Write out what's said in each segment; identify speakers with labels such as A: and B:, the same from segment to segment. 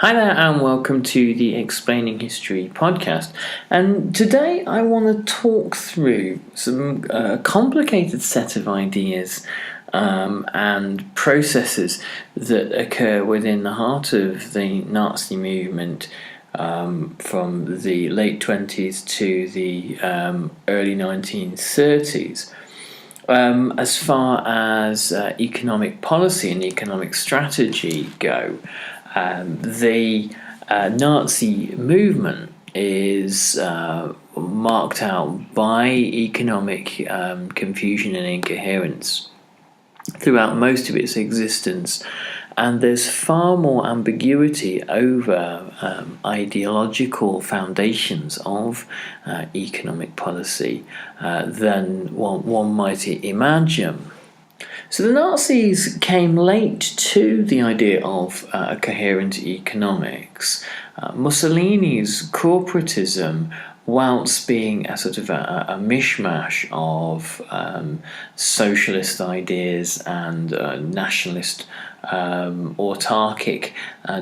A: Hi there and welcome to the Explaining History podcast. And today I want to talk through some complicated set of ideas and processes that occur within the heart of the Nazi movement from the late 20s to the early 1930s. As far as economic policy and economic strategy go, the Nazi movement is marked out by economic confusion and incoherence throughout most of its existence, and there's far more ambiguity over ideological foundations of economic policy than one might imagine. So the Nazis came late to the idea of coherent economics. Mussolini's corporatism, whilst being a sort of a mishmash of socialist ideas and nationalist autarkic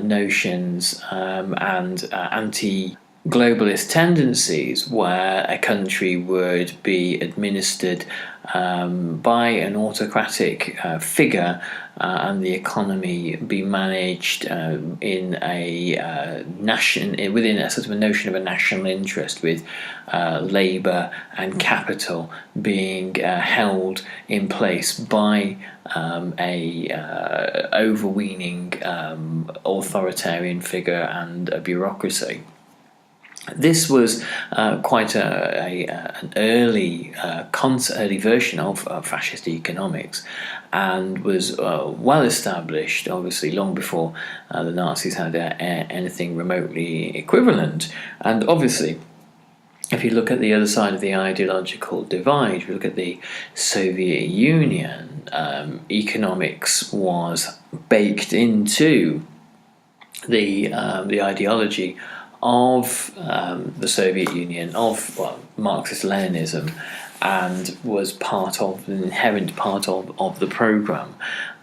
A: notions and anti-globalist tendencies, where a country would be administered by an autocratic figure and the economy be managed within a sort of a notion of a national interest, with labour and capital being held in place by a overweening authoritarian figure and a bureaucracy. This was quite an early version of fascist economics, and was well established, obviously, long before the Nazis had anything remotely equivalent. And obviously, if you look at the other side of the ideological divide, if you look at the Soviet Union, economics was baked into the ideology of the Soviet Union, of Marxist-Leninism, and was an inherent part of the programme.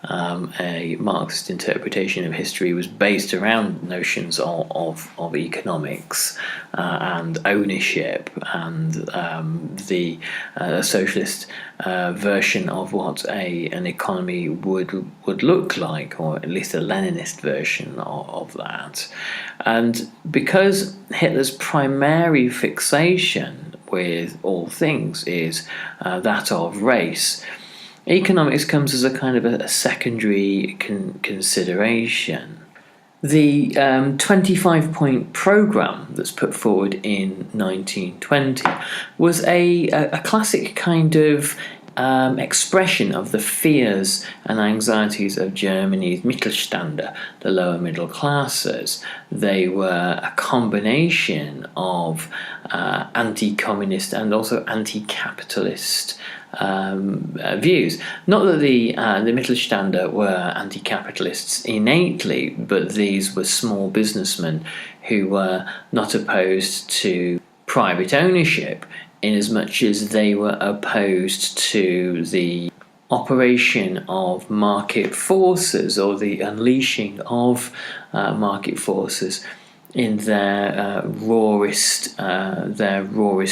A: A Marxist interpretation of history was based around notions of economics and ownership, and the socialist version of what an economy would look like, or at least a Leninist version of that. And because Hitler's primary fixation with all things is that of race, economics comes as a kind of a secondary consideration. The 25-point programme that's put forward in 1920 was a classic kind of expression of the fears and anxieties of Germany's Mittelständler, the lower middle classes. They were a combination of anti-communist and also anti-capitalist views. Not that the Mittelständler were anti-capitalists innately, but these were small businessmen who were not opposed to private ownership, in as much as they were opposed to the operation of market forces, or the unleashing of market forces in their rawest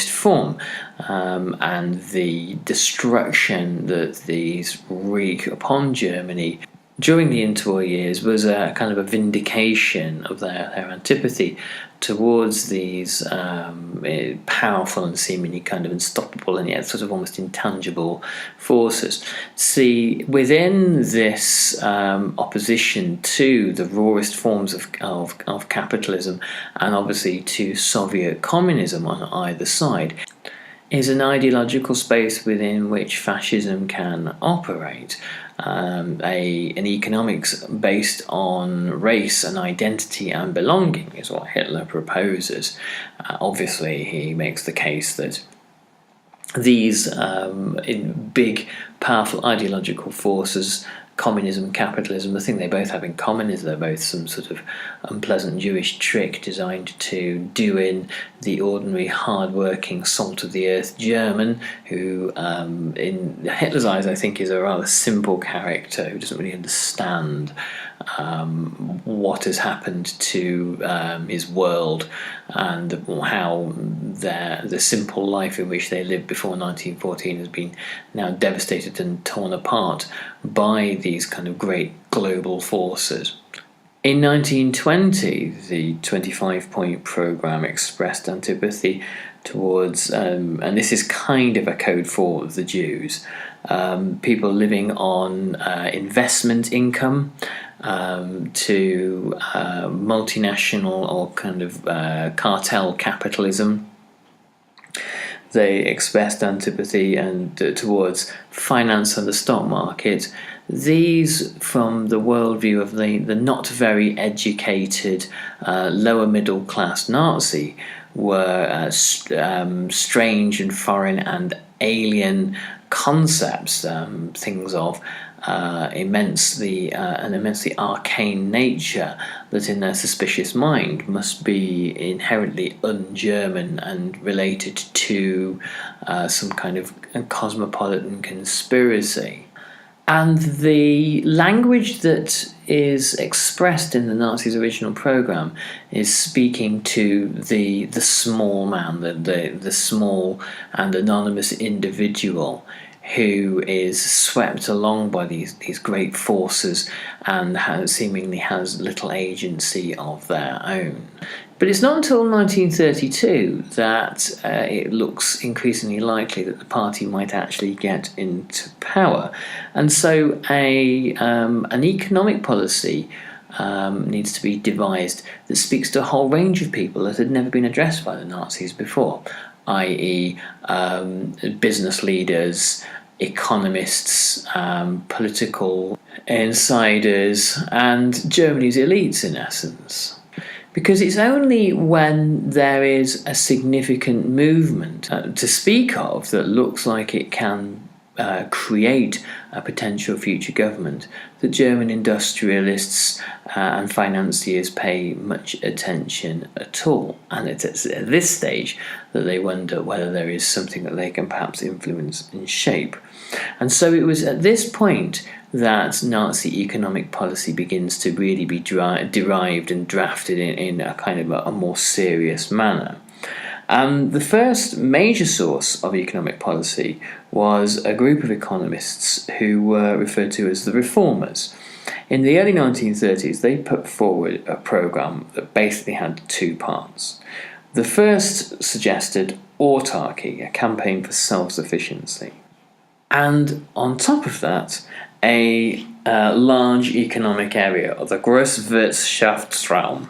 A: form, and the destruction that these wreak upon Germany during the interwar years was a kind of a vindication of their antipathy towards these powerful and seemingly kind of unstoppable and yet sort of almost intangible forces. See, within this opposition to the rawest forms of capitalism, and obviously to Soviet communism on either side, is an ideological space within which fascism can operate. An economics based on race and identity and belonging is what Hitler proposes. Obviously, he makes the case that these big, powerful ideological forces, communism, capitalism, the thing they both have in common is they're both some sort of unpleasant Jewish trick designed to do in the ordinary, hard-working, salt-of-the-earth German, who, in Hitler's eyes, I think is a rather simple character who doesn't really understand what has happened to his world, and how the simple life in which they lived before 1914 has been now devastated and torn apart by these kind of great global forces. In 1920, the 25-point programme expressed antipathy towards, and this is kind of a code for the Jews, people living on investment income, to multinational or kind of cartel capitalism. They expressed antipathy and towards finance and the stock market. These, from the worldview of the not very educated lower middle class Nazi, were strange and foreign and alien concepts, things of an immensely arcane nature that in their suspicious mind must be inherently un-German and related to some kind of cosmopolitan conspiracy. And the language that is expressed in the Nazis' original programme is speaking to the small man, the small and anonymous individual who is swept along by these great forces and seemingly has little agency of their own. But it's not until 1932 that it looks increasingly likely that the party might actually get into power. And so an economic policy needs to be devised that speaks to a whole range of people that had never been addressed by the Nazis before, i.e. Business leaders, economists, political insiders, and Germany's elites in essence. Because it's only when there is a significant movement to speak of that looks like it can create a potential future government that German industrialists and financiers pay much attention at all. And it's at this stage that they wonder whether there is something that they can perhaps influence and shape. And so it was at this point that Nazi economic policy begins to really be derived and drafted in a kind of a more serious manner. The first major source of economic policy was a group of economists who were referred to as the Reformers. In the early 1930s, they put forward a programme that basically had two parts. The first suggested autarky, a campaign for self-sufficiency. And on top of that, a large economic area, or the Grosswirtschaftsraum,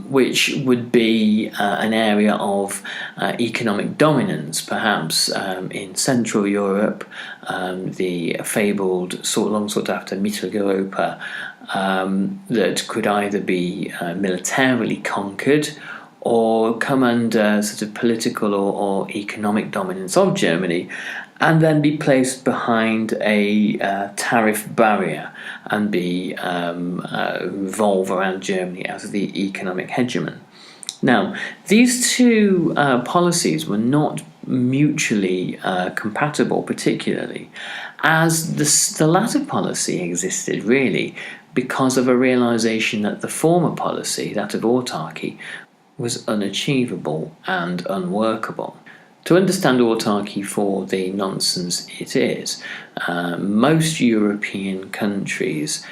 A: which would be an area of economic dominance, perhaps in Central Europe, the fabled, long sought after Mitteleuropa, that could either be militarily conquered or come under sort of political or economic dominance of Germany, and then be placed behind a tariff barrier and be revolve around Germany as the economic hegemon. Now, these two policies were not mutually compatible, particularly, as the latter policy existed really because of a realization that the former policy, that of autarky, was unachievable and unworkable. To understand autarky for the nonsense it is, most European countries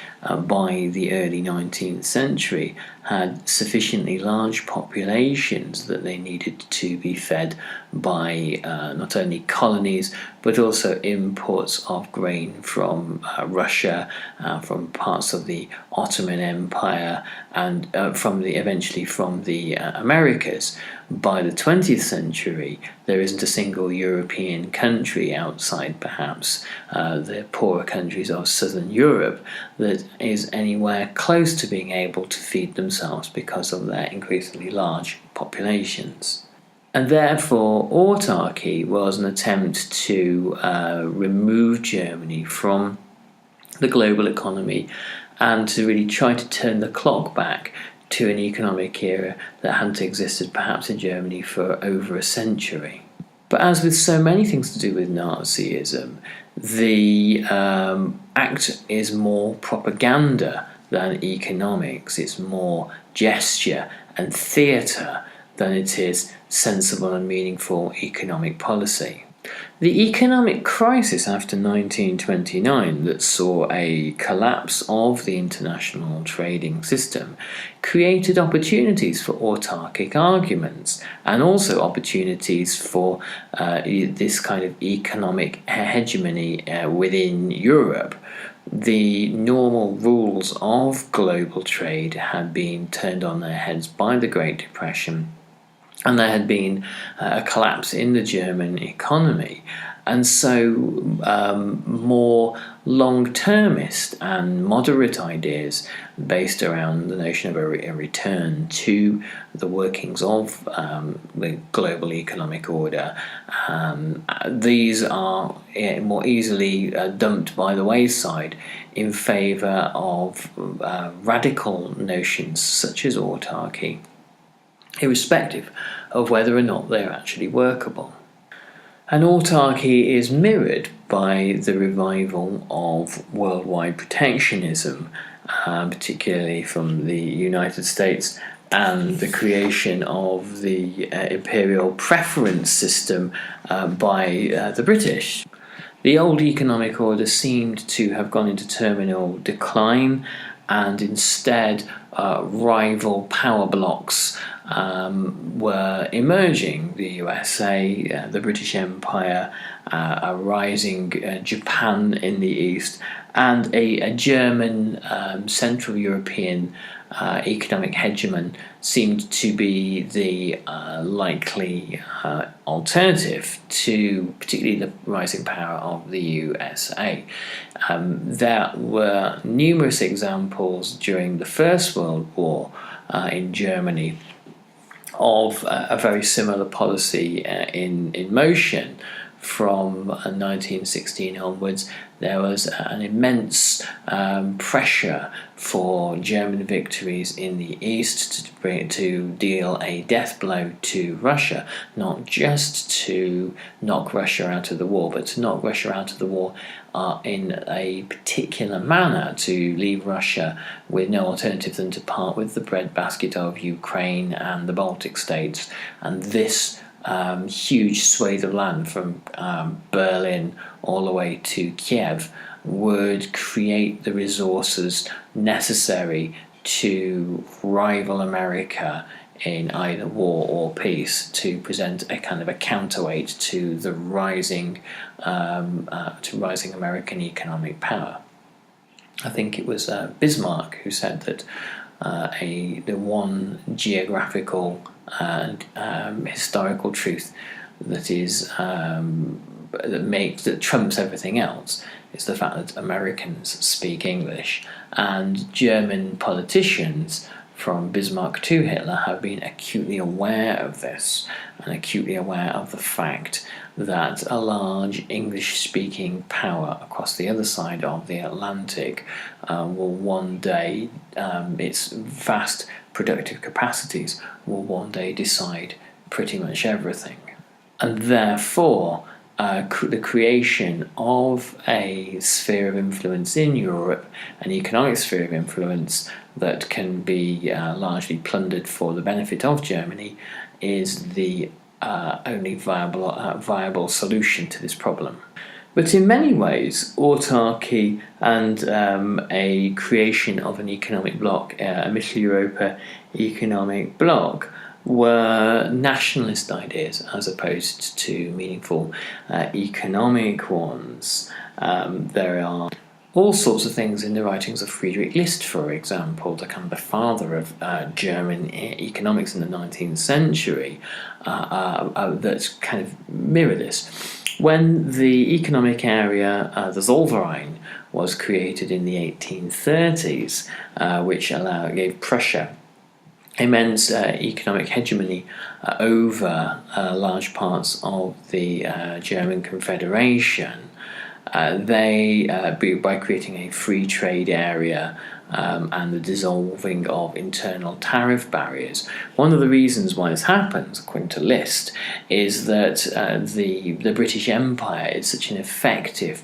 A: by the early 19th century had sufficiently large populations that they needed to be fed by not only colonies but also imports of grain from Russia, from parts of the Ottoman Empire, and eventually from the Americas. By the 20th century, there isn't a single European country outside perhaps the poorer countries of southern Europe that is anywhere close to being able to feed themselves because of their increasingly large populations. And therefore, autarky was an attempt to remove Germany from the global economy and to really try to turn the clock back to an economic era that hadn't existed perhaps in Germany for over a century. But as with so many things to do with Nazism, the act is more propaganda than economics. It's more gesture and theatre than it is sensible and meaningful economic policy. The economic crisis after 1929 that saw a collapse of the international trading system created opportunities for autarkic arguments and also opportunities for this kind of economic hegemony within Europe. The normal rules of global trade had been turned on their heads by the Great Depression, and there had been a collapse in the German economy. And so more long-termist and moderate ideas based around the notion of a return to the workings of the global economic order, these are more easily dumped by the wayside in favour of radical notions such as autarky, irrespective of whether or not they're actually workable. And autarky is mirrored by the revival of worldwide protectionism, particularly from the United States, and the creation of the imperial preference system by the British. The old economic order seemed to have gone into terminal decline, and instead rival power blocks were emerging. The USA, the British Empire, a rising Japan in the east, and a German Central European economic hegemon seemed to be the likely alternative to particularly the rising power of the USA. There were numerous examples during the First World War in Germany of a very similar policy in motion. From 1916 onwards, there was an immense pressure for German victories in the East to deal a death blow to Russia, not just to knock Russia out of the war, but to knock Russia out of the war in a particular manner, to leave Russia with no alternative than to part with the breadbasket of Ukraine and the Baltic states. And this huge swathe of land from Berlin all the way to Kiev would create the resources necessary to rival America in either war or peace, to present a kind of a counterweight to the rising American economic power. I think it was Bismarck who said that the one geographical and historical truth that is that trumps everything else is the fact that Americans speak English, and German politicians from Bismarck to Hitler have been acutely aware of this, and acutely aware of the fact that a large English-speaking power across the other side of the Atlantic will one day, its vast productive capacities will one day decide pretty much everything. And therefore, the creation of a sphere of influence in Europe, an economic sphere of influence that can be largely plundered for the benefit of Germany, is the only viable solution to this problem. But in many ways, autarky and a creation of an economic bloc, a Mittel Europa economic bloc, were nationalist ideas as opposed to meaningful economic ones. There are all sorts of things in the writings of Friedrich List, for example, the kind of the father of German economics in the 19th century, that kind of mirror this. When the economic area, the Zollverein, was created in the 1830s, which gave Prussia immense economic hegemony over large parts of the German Confederation, by creating a free trade area and the dissolving of internal tariff barriers. One of the reasons why this happens, according to List, is that the British Empire is such an effective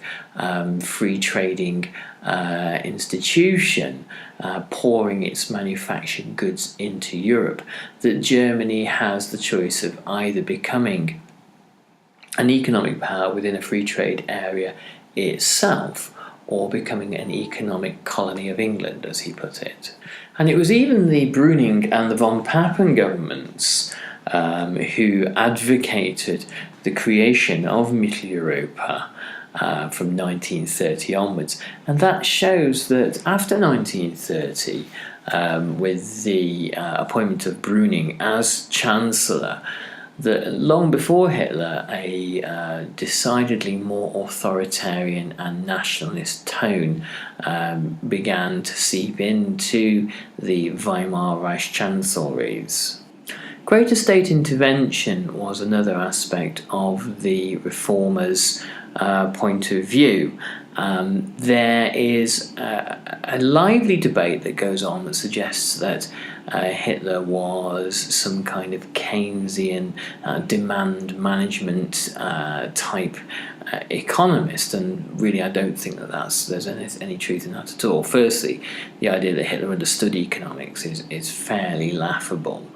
A: free trading institution, pouring its manufactured goods into Europe, that Germany has the choice of either becoming an economic power within a free trade area itself, or becoming an economic colony of England, as he put it. And it was even the Brüning and the von Papen governments who advocated the creation of Mitteleuropa from 1930 onwards. And that shows that after 1930, with the appointment of Brüning as Chancellor, that long before Hitler, a decidedly more authoritarian and nationalist tone began to seep into the Weimar Reich chancelleries. Greater state intervention was another aspect of the reformers' point of view. There is a lively debate that goes on that suggests that Hitler was some kind of Keynesian demand management type economist, and really I don't think that there's any truth in that at all. Firstly, the idea that Hitler understood economics is fairly laughable,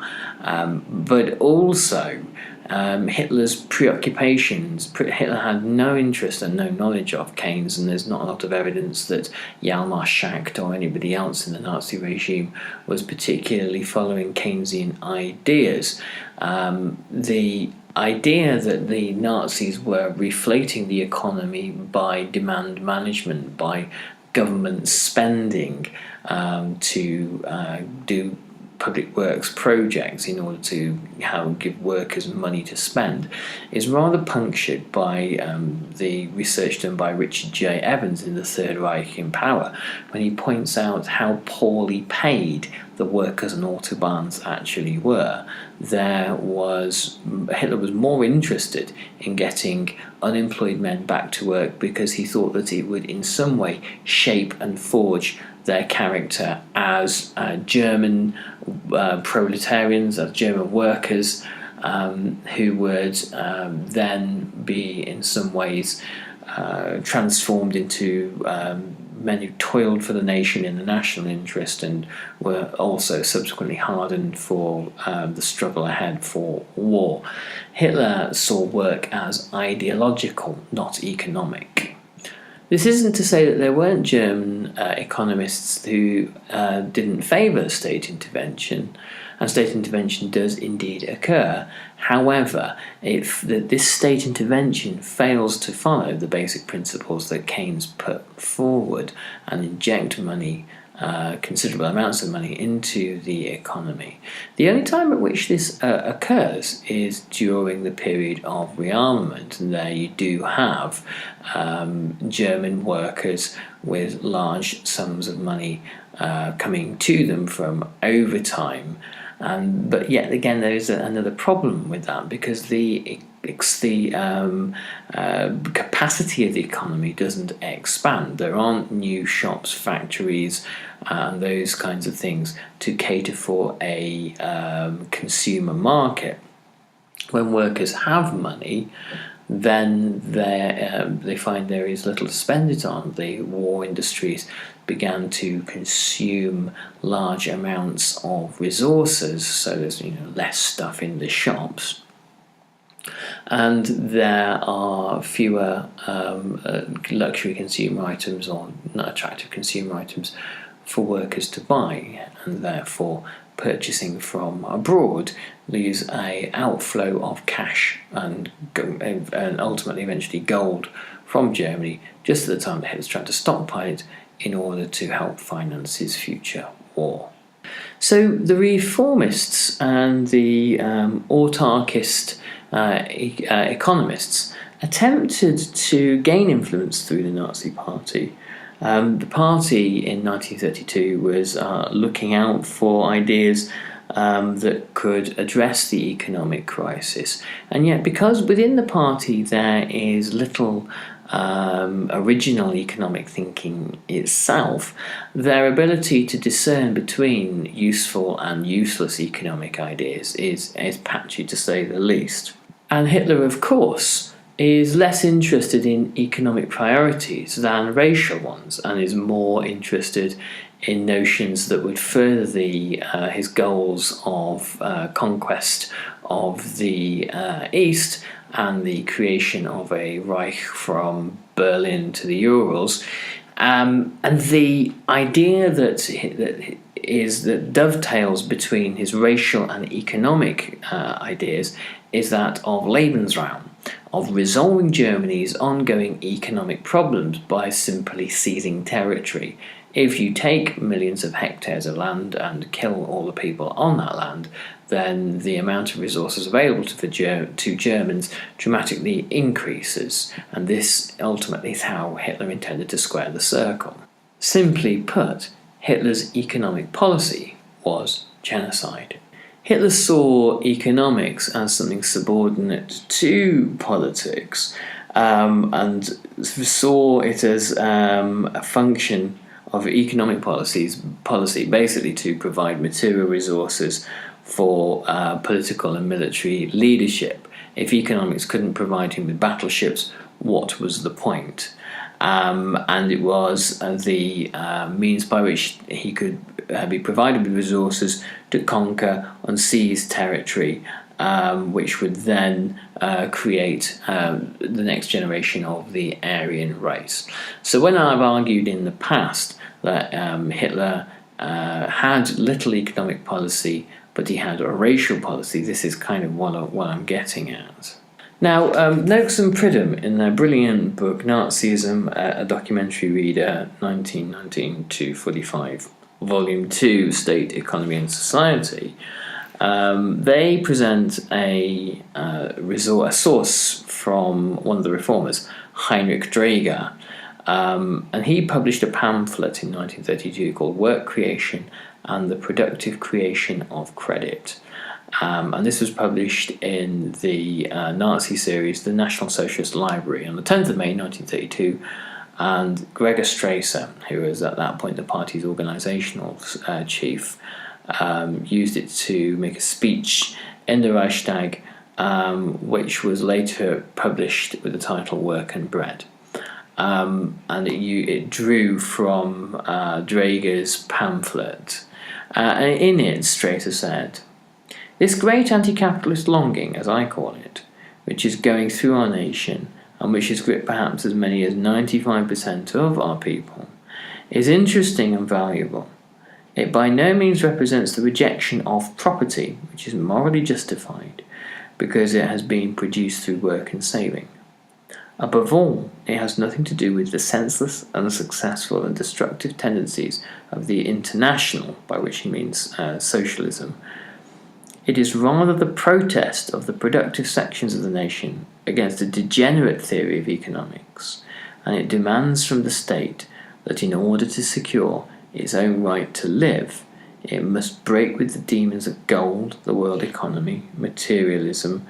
A: but also Hitler's preoccupations. Hitler had no interest and no knowledge of Keynes, and there's not a lot of evidence that Hjalmar Schacht or anybody else in the Nazi regime was particularly following Keynesian ideas. The idea that the Nazis were reflating the economy by demand management, by government spending to do public works projects in order to give workers money to spend, is rather punctured by the research done by Richard J. Evans in The Third Reich in Power, when he points out how poorly paid the workers on autobahns actually were. Hitler was more interested in getting unemployed men back to work because he thought that it would in some way shape and forge their character as German proletarians, as German workers, who would then be in some ways transformed into men who toiled for the nation in the national interest and were also subsequently hardened for the struggle ahead for war. Hitler saw work as ideological, not economic. This isn't to say that there weren't German economists who didn't favour state intervention, and state intervention does indeed occur. However, if this state intervention fails to follow the basic principles that Keynes put forward and inject money, considerable amounts of money, into the economy, the only time at which this occurs is during the period of rearmament, and there you do have German workers with large sums of money coming to them from overtime. But yet again, there is another problem with that, because the capacity of the economy doesn't expand. There aren't new shops, factories, and those kinds of things to cater for a consumer market. When workers have money, then they find there is little to spend it on. The war industries began to consume large amounts of resources, so there's less stuff in the shops, and there are fewer luxury consumer items or not attractive consumer items for workers to buy, and therefore purchasing from abroad leaves an outflow of cash and ultimately eventually gold from Germany just at the time that Hitler's trying to stockpile it in order to help finance his future war. So the reformists and the autarkist economists attempted to gain influence through the Nazi Party. The party in 1932 was looking out for ideas that could address the economic crisis, and yet because within the party there is little original economic thinking itself, their ability to discern between useful and useless economic ideas is patchy, to say the least. And Hitler, of course, is less interested in economic priorities than racial ones, and is more interested in notions that would further his goals of conquest of the East and the creation of a Reich from Berlin to the Urals. And the idea that dovetails between his racial and economic ideas is that of Lebensraum, of resolving Germany's ongoing economic problems by simply seizing territory. If you take millions of hectares of land and kill all the people on that land, then the amount of resources available to Germans dramatically increases, and this ultimately is how Hitler intended to square the circle. Simply put, Hitler's economic policy was genocide. Hitler saw economics as something subordinate to politics, and saw it as a function of economic policy basically to provide material resources for political and military leadership. If economics couldn't provide him with battleships, what was the point? And it was the means by which he could be provided with resources to conquer and seize territory, which would then create the next generation of the Aryan race. So when I've argued in the past that Hitler had little economic policy, but he had a racial policy, this is kind of what I'm getting at. Now, Noakes and Pridham, in their brilliant book Nazism, a documentary reader, 1919-45, Volume 2, State, Economy and Society, they present a source from one of the reformers, Heinrich Draeger, and he published a pamphlet in 1932 called Work Creation and the Productive Creation of Credit. And this was published in the Nazi series, The National Socialist Library, on the 10th of May 1932, and Gregor Strasser, who was at that point the party's organisational chief, used it to make a speech in the Reichstag, which was later published with the title Work and Bread. And it drew from Draeger's pamphlet. And in it, Strasser said, "This great anti-capitalist longing, as I call it, which is going through our nation, and which has gripped perhaps as many as 95% of our people, is interesting and valuable. It by no means represents the rejection of property, which is morally justified, because it has been produced through work and saving. Above all, it has nothing to do with the senseless, unsuccessful and destructive tendencies of the international," by which he means socialism. "It is rather the protest of the productive sections of the nation against a degenerate theory of economics, and it demands from the state that in order to secure its own right to live, it must break with the demons of gold, the world economy, materialism,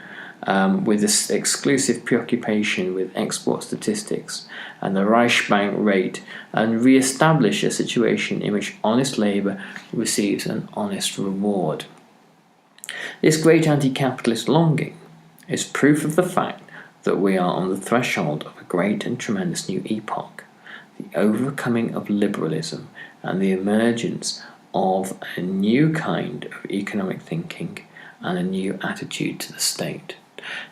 A: with this exclusive preoccupation with export statistics and the Reichsbank rate, and re-establish a situation in which honest labour receives an honest reward. This great anti-capitalist longing is proof of the fact that we are on the threshold of a great and tremendous new epoch, the overcoming of liberalism and the emergence of a new kind of economic thinking and a new attitude to the state."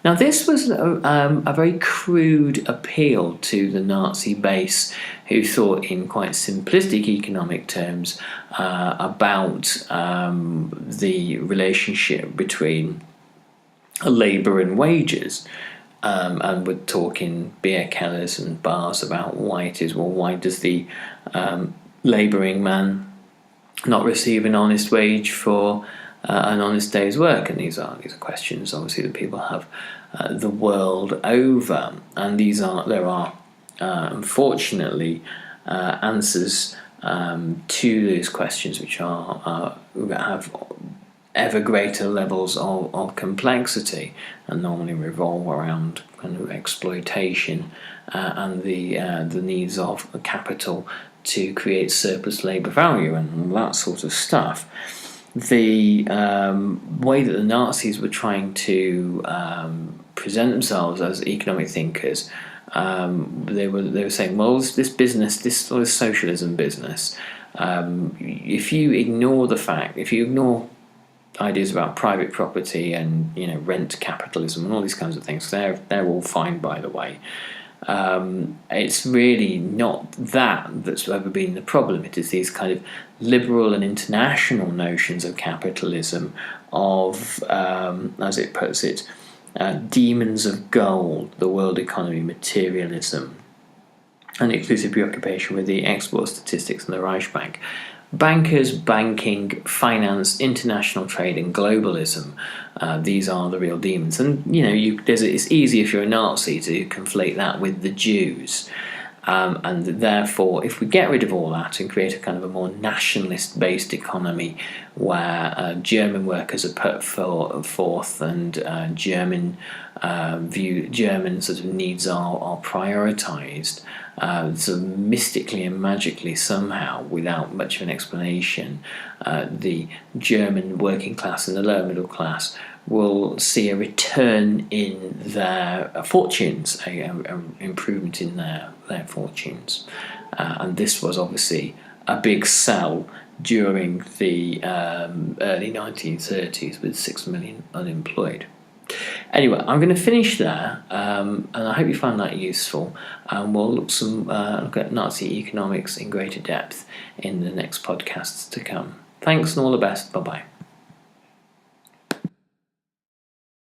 A: Now, this was a very crude appeal to the Nazi base, who thought in quite simplistic economic terms about the relationship between labour and wages, and would talk in beer kellers and bars about why it is, well, why does the labouring man not receive an honest wage for an honest day's work? And these are questions, obviously, that people have the world over, and there are unfortunately answers to those questions which have ever greater levels of complexity, and normally revolve around kind of exploitation and the needs of capital to create surplus labour value and all that sort of stuff. The way that the Nazis were trying to present themselves as economic thinkers, they were saying, well, this business, this sort of socialism business, if you ignore ideas about private property and rent capitalism and all these kinds of things, they're all fine, by the way. It's really not that's ever been the problem. It is these kind of liberal and international notions of capitalism, of, as it puts it, demons of gold, the world economy, materialism, and exclusive preoccupation with the export statistics and the Reichsbank. Bankers, banking, finance, international trade, and globalism. These are the real demons. And it's easy if you're a Nazi to conflate that with the Jews. And therefore, if we get rid of all that and create a kind of a more nationalist-based economy where German workers are put forth and German sort of needs are prioritised, so mystically and magically somehow, without much of an explanation, the German working class and the lower middle class will see a return in their fortunes, an improvement in their fortunes. And this was obviously a big sell during the early 1930s with 6 million unemployed. Anyway, I'm going to finish there, and I hope you found that useful. And we'll look at Nazi economics in greater depth in the next podcasts to come. Thanks and all the best. Bye-bye.